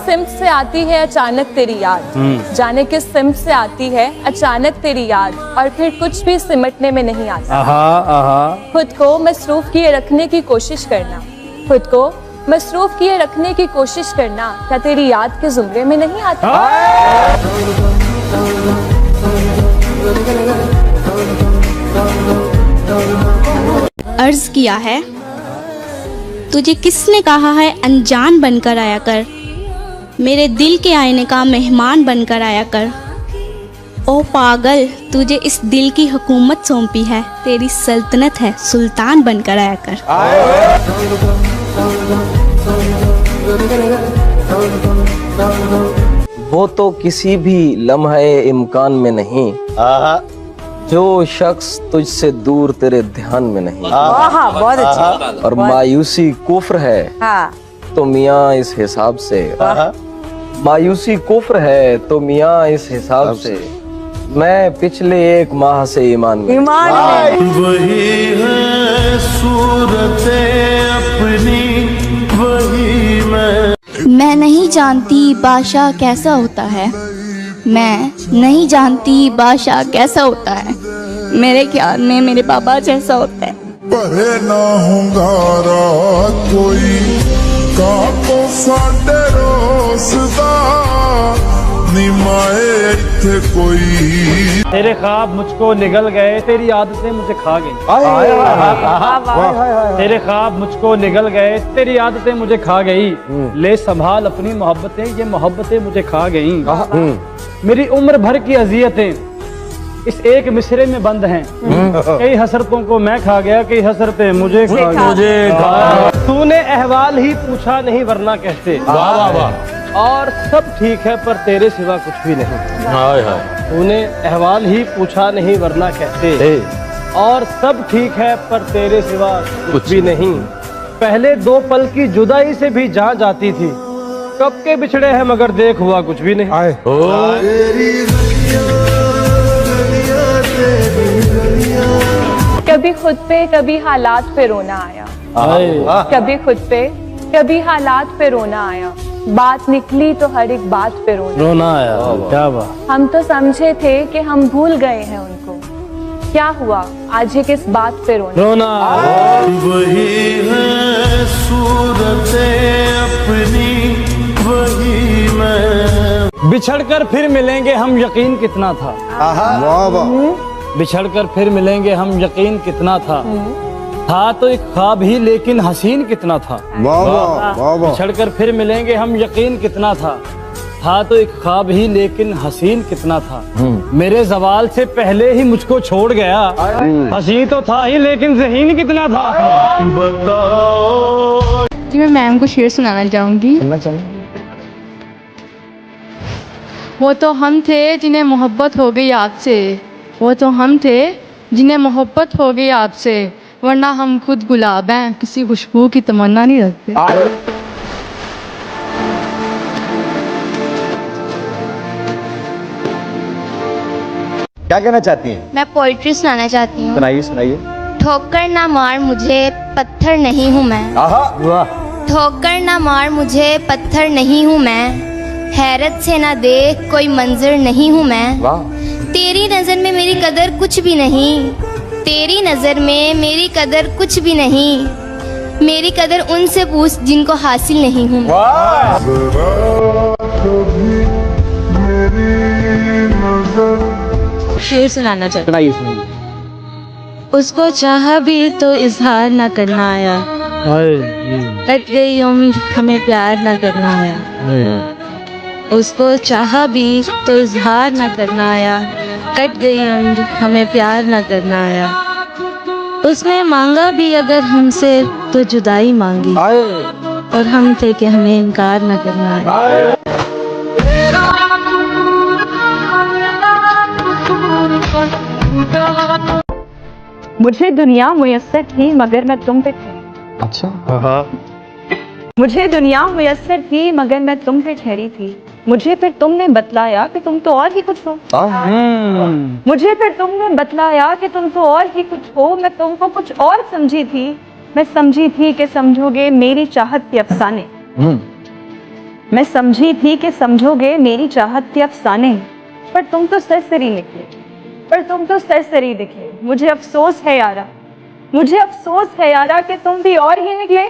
सिमत से आती है अचानक तेरी याद, जाने किस सिमत से आती है अचानक तेरी याद, और फिर कुछ भी सिमटने में नहीं आता। खुद को मसरूफ किए रखने की कोशिश करना, खुद को मसरूफ किए रखने की कोशिश करना, क्या तेरी याद के जुमरे में नहीं आता? अर्ज किया है, तुझे किसने कहा है अनजान बनकर आया कर, मेरे दिल के आईने का मेहमान बनकर आया कर। ओ पागल, तुझे इस दिल की हुकूमत सौंपी है, तेरी सल्तनत है, सुल्तान बनकर आया कर। वो तो किसी भी लम्हे इम्कान में नहीं, जो शख्स तुझसे दूर तेरे ध्यान में नहीं। बहुत अच्छी। और मायूसी कुफ्र है तो मियाँ इस हिसाब से, मायूसी कुफ्र है तो मियाँ इस हिसाब से, मैं पिछले 1 माह से ईमान में। वही है सूरते अपनी, वही मैं नहीं जानती बादशाह कैसा होता है, मैं नहीं जानती बादशाह कैसा होता है, मेरे ख्याल में मेरे बाबा जैसा होता है। परे ना हुंगारा कोई काको साडे रोसदा निमाए इत्थे कोई। तेरे ख्वाब मुझको निगल गए, तेरी आदतें मुझे खा गई। तेरे ख्वाब मुझको निगल गए, तेरी आदतें मुझे खा गई। ले संभाल अपनी मोहब्बतें, ये मोहब्बतें मुझे खा गई। मेरी उम्र भर की अजियतें इस एक मिसरे में बंद हैं। कई हसरतों को मैं खा गया, कई हसरतें मुझे खा। तूने अहवाल ही पूछा नहीं वरना कहते, वाह वाह वाह, और सब ठीक है पर तेरे सिवा कुछ भी नहीं। तूने अहवाल ही पूछा नहीं वरना कहते, और सब ठीक है पर तेरे सिवा कुछ भी नहीं। पहले 2 पल की जुदाई से भी जान जाती थी, कब के बिछड़े हैं मगर देख हुआ कुछ भी नहीं। कभी खुद पे कभी हालात पे रोना आया, कभी खुद पे कभी हालात पे रोना आया, बात निकली तो हर एक बात पे रोना आया। क्या बात। हम तो समझे थे कि हम भूल गए हैं उनको, क्या हुआ आज ही किस बात पे रोना। वही है सूरते अपनी, वही मैं। बिछड़कर फिर मिलेंगे हम यकीन कितना था, बिछड़कर फिर मिलेंगे हम यकीन कितना था तो एक ख्वाब ही लेकिन हसीन कितना था। बिछड़कर फिर मिलेंगे हम यकीन कितना था तो एक ख्वाब ही लेकिन हसीन कितना था। मेरे जवाल से पहले ही मुझको छोड़ गया, हसीन तो था ही लेकिन ज़हीन कितना था। बताओ जी, मैं मैम को शेर सुनाना चाहूंगी। वो तो हम थे जिन्हें मोहब्बत हो गई आपसे, वो तो हम थे जिन्हें मोहब्बत हो गई आपसे, वरना हम खुद गुलाब हैं, किसी खुशबू की तमन्ना नहीं रखते। क्या कहना चाहती हैं? मैं पोइट्री सुनाना चाहती हूँ। सुनाइए सुनाइए। ठोकर ना मार मुझे, पत्थर नहीं हूँ मैं। ठोकर ना मार मुझे, पत्थर नहीं हूँ मैं, हैरत से ना देख कोई मंजर नहीं हूँ मैं। तेरी नजर में मेरी कदर कुछ भी नहीं, तेरी नजर में मेरी कदर कुछ भी नहीं, मेरी कदर उनसे पूछ जिनको हासिल नहीं हूँ। शेर सुनाना चाहती सुनाइए सुनाइए। उसको चाहा भी तो इजहार ना करना आया, कट गई उम्र हमें प्यार ना करना आया। उसको चाहा भी तो इजहार ना करना आया, कट गई उम्र हमें प्यार ना करना आया। उसने मांगा भी अगर हमसे तो जुदाई मांगी, और हम थे कि हमें इनकार ना करना आया। मुझे दुनिया मुयस्सर थी मगर मैं तुम पे ठहरी। अच्छा। मुझे दुनिया मुयस्सर थी मगर मैं तुम पे ठहरी थी, मुझे फिर तुमने बतलाया कि तुम तो और ही कुछ हो। मुझे फिर तुमने बतलाया कि तुम तो और ही कुछ हो, मैं तुमको कुछ और समझी थी, मैं समझी थी कि समझोगे मेरी चाहत के अफसाने। मैं समझी थी कि समझोगे मेरी चाहत के अफसाने, पर तुम तो सरसरी निकले। मुझे अफसोस है यारा कि तुम भी और ही निकले।